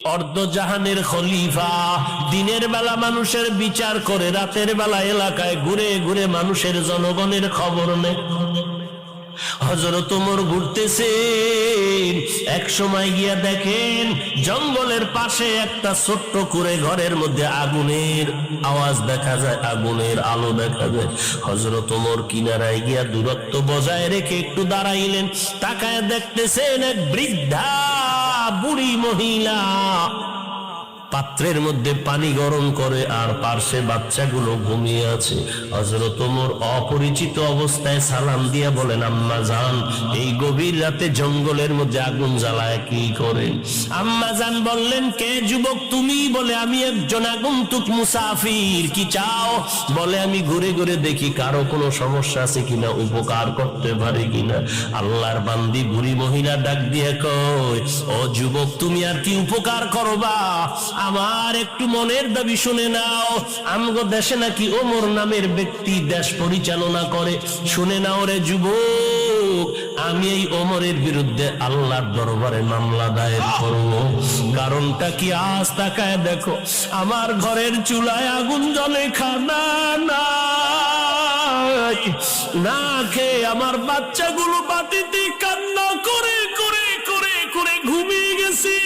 অর্ধজাহানের খলিফা দিনের বেলা মানুষের বিচার করে, রাতের বেলা এলাকায় ঘুরে ঘুরে মানুষের জনগণের খবর নেয়। হযরত ওমর ঘুরতেছেন, এক সময় গিয়া দেখেন জঙ্গলের পাশে একটা ছোট্ট করে ঘরের মধ্যে আগুনের আওয়াজ দেখা যায়, আগুনের আলো দেখা যায়। হযরত ওমর কিনারায় গিয়া দূরত্ব বজায় রেখে একটু দাঁড়াইলেন, তাকায় দেখতেছেন এক বৃদ্ধা বুড়ি মহিলা পাত্রের মধ্যে পানি গরম করে আর পার্শ্বে বাচ্চাগুলো ঘুমিয়ে আছে। হযরত ওমর অপরিচিত অবস্থায় সালাম দিয়া বলেন, আম্মা জান, এই গভীর রাতে জঙ্গলের মধ্যে আগুন জ্বালায় কি করে? আম্মা জান বললেন, কে যুবক তুমি? বলে, আমি একজন আগন্তুক মুসাফির। কি চাও? বলে, আমি ঘুরে ঘুরে দেখি কারো কোনো সমস্যা আছে কিনা, উপকার করতে পারি কিনা। আল্লাহর বান্দি বুড়ি মহিলা ডাক দিয়ে কয়, ও যুবক, তুমি আর কি উপকার করবা? আমার একটু মনের দাবি শুনে নাও। আমগো দেশে নাকি ওমর নামের ব্যক্তি দেশ পরিচালনা করে। শুনে নাও রে যুবক, আমি এই ওমরের বিরুদ্ধে আল্লাহর দরবারে মামলা দায়ের করব। কারণটা কি? আজ তাকায় দেখো, আমার ঘরের চুলায় আগুন জ্বলে, খানা নাই, না খেয়ে আমার বাচ্চাগুলো বাটিতে কান্না করে করে করে করে ঘুমিয়ে গেছি।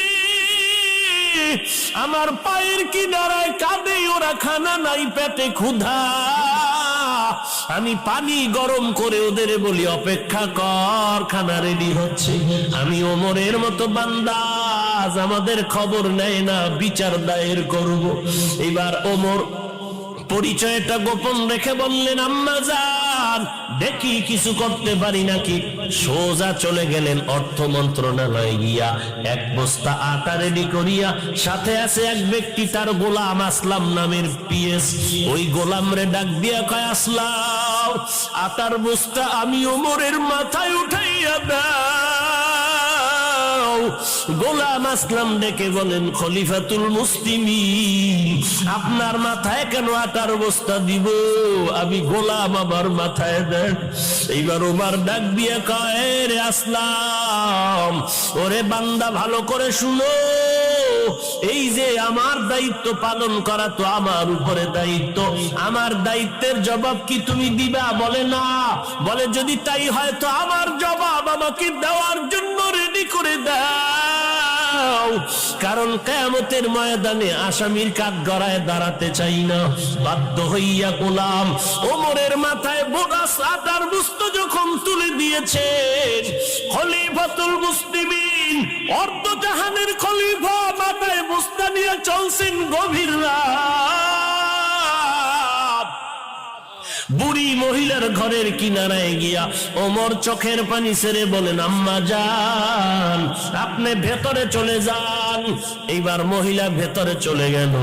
আমার পায়ের কিনারায় কাঁদে ওরা, খানা নাই, পেটে ক্ষুধা। আমি পানি গরম করে ওদের বলি অপেক্ষা কর, খানা রেডি হচ্ছে। আমি ওমরের মতো বান্দা, আমাদের খবর নেয় না, বিচার দায়ের করব। এবার ওমর পরিচয়টা গোপন রেখে বললেন, আম্মা জান, দেখি কিছু করতে পারি নাকি। সোজা চলে গেলেন অর্থ মন্ত্রণালয়ে, গিয়া এক বস্তা আটা রেডি করিয়া, সাথে আছে এক ব্যক্তি, তার গোলাম আসলাম নামের পিএস। ওই গোলাম রে ডাক দিয়া কয়, আসলাম, আটার বস্তা আমি ওমরের মাথায় উঠাইয়া দাও। গোলাম আসলাম ডেকে বলেন, খলিফাতুল মুসলিমিন, আপনার মাথায় কেন আটার বস্তা দিব? আমি গোলাম, আমার মাথায় দেন। এইবার ওমর ডাক দিয়ে কয়, রে আসলাম, ওরে বান্দা, ভালো করে শুনো, এই যে আমার দায়িত্ব পালন করা তো আমার উপরে দায়িত্ব, আমার দায়িত্বের জবাব কি তুমি দিবা? বলে, না। বলে, যদি তাই হয় তো আমার জবাব আমাকে দেওয়ার জন্য রেডি করে দাও, কারণ কিয়ামতের ময়দানে আসামির কাঠগড়ায় দাঁড়াতে চাই না। বাধ্য হইয়া গোলাম ওমরের মাথায় বোগাস আটার বস্তা যখন তুলে দিয়েছেন, খলিফাতুল মুসলিমিন, অর্ধজাহানের খলিফা, মাথায় বস্তা নিয়ে চলছেন গভীর রাত। বুড়ি মহিলার ঘরের কিনারায় গিয়া ওমর চোখের পানি ছেড়ে বলেন, আম্মা জান, আপনি ভেতরে চলে যান। এইবার মহিলা ভেতরে চলে গেল।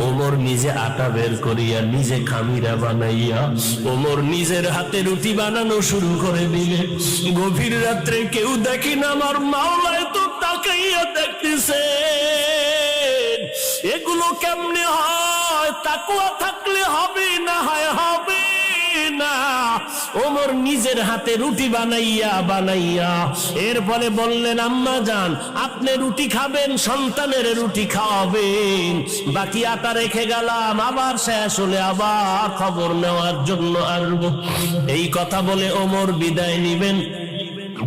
ওমর নিজে আটা বের করিয়া, নিজে খামিরা বানাইয়া, ওমর নিজের হাতে রুটি বানানো শুরু করে দিলেন। গভীর রাত্রে কেউ দেখি না, আমার মাওলায় তো তাকাইয়া দেখতেছে। এগুলো কেমনে হয়? তাকওয়া থাকলে হবে, না হয় হবে না। ওমর নিজের হাতে রুটি বানাইয়া বানাইয়া এরপরে বললেন, আম্মা জান, আপনি রুটি খাবেন, সন্তানের রুটি খাওয়াবেন, বাকি আটা রেখে গেলাম, আবার শেষ হলে আবার খবর নেওয়ার জন্য আসবো। এই কথা বলে ওমর বিদায় নিবেন।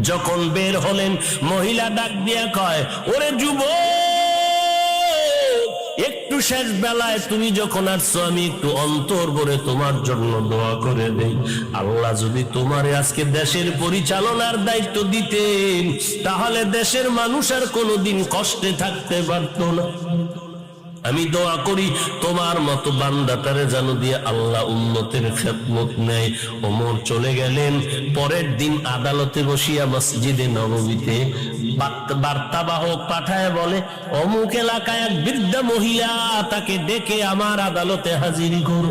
যখন বের হলেন, মহিলা ডাক দিয়া কয়, ওরে যুবক, একটু শেষ বেলায় তুমি যখন আসছো, আমি একটু অন্তর করে তোমার জন্য দোয়া করে দেই। আল্লাহ যদি তোমারে আজকে দেশের পরিচালনার দায়িত্ব দিতেন, তাহলে দেশের মানুষ আর কোনোদিন কষ্টে থাকতে পারত না। আমি দোয়া করি তোমার মতো বান্দাটারে যেন দিয়ে আল্লাহ উম্মতের খেদমত নেয়। ওমর চলে গেলেন। পরের দিন আদালতে বসিয়া মসজিদে নববীতে বার্তাবাহক পাঠায় বলে, অমুক এলাকায় এক বৃদ্ধা মহিলা, তাকে ডেকে আমার আদালতে হাজির করো।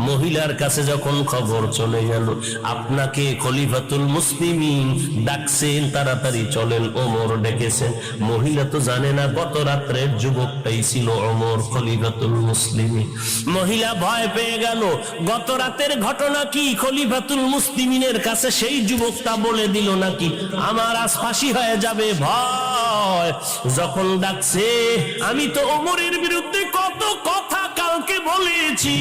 মহিলার কাছে যখন খবর চলে গেল, আপনাকে খলিফাতুল মুসলিমিন ডাকছেন, তাড়াতাড়ি চলেন, ওমর ডেকেছেন। মহিলা তো জানে না গত রাত্রের যুবকটাই ছিল ওমর, খলিফাতুল মুসলিমিন। মহিলা ভয় পেয়ে গেল, গত রাতের ঘটনা কি খলিফাতুল মুসলিমিনের কাছে সেই যুবকটা বলে দিল নাকি আমার আজ ফাঁসি হয়ে যাবে। ভয় হয়। যখন ডাকছে, আমি তো ওমরের বিরুদ্ধে কত কথা কালকে বলেছি,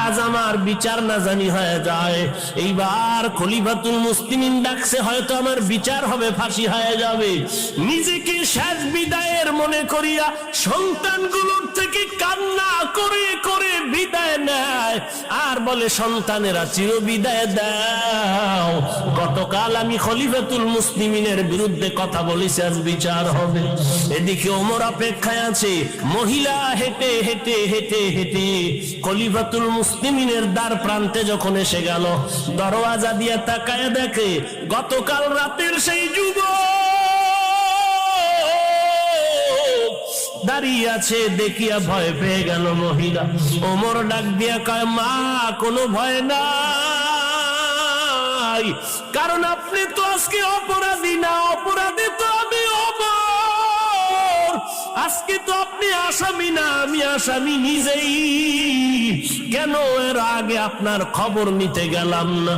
আজ আমার বিচার না জানি হয়ে যায়। এইবার খলিফাতুল মুসলিমিন ডাকছে, হয়তো আমার বিচার হবে, ফাঁসি হয়ে যাবে। নিজেকে শেষ বিদায়ের মনে করিয়া সন্তানগুলোর থেকে কান্না করে করে বিদায় নেয়, আর বলে সন্তানেরা চির বিদায় দাও। গতকাল আমি খলিফাতুল মুসলিমিনের বিরুদ্ধে কথা বলেছি, আজ বিচার হবে। এদিকে ওমর অপেক্ষায় আছে। মহিলা হেঁটে হেঁটে হেঁটে হেঁটে খলিফাতুল মুসলিমিনের দ্বার প্রান্তে যখন এসে গেল, দরওয়াজা দিয়ে তাকায় দেখে গতকাল রাতের সেই যুবক দাঁড়িয়ে আছে। দেখিয়া ভয় পেয়ে গেল মহিলা। ওমর ডাক দিয়া কয়, মা, কোনো ভয় নাই, কারণ আপনি তো আজকে অপরাধী না, অপরাধী তো আমি ওমর। আজকে তো আপনি আসামি না, আমি আসামি নিজেই। কেন এর আগে আপনার খবর নিতে গেলাম না?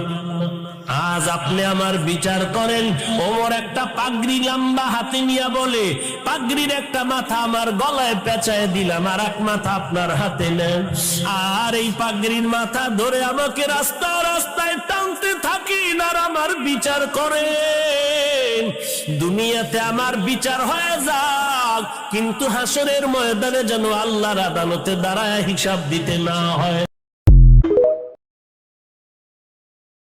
আজ আপনি আমার বিচার করেন। ওমর একটা পাগড়ি লম্বা হাতে নিয়ে বলে, পাগড়ির একটা মাথা আমার গলায় পেঁচায় দিলাম, আর এক মাথা আপনার হাতে নেন, আর এই পাগড়ির মাথা ধরে আমাকে রাস্তা রাস্তায় টানতে থাকেন, আর আমার বিচার করেন। দুনিয়াতে আমার বিচার হয়ে যাক, কিন্তু হাসরের ময়দানে যেন আল্লাহর আদালতে দাঁড়ায় হিসাব দিতে না হয়।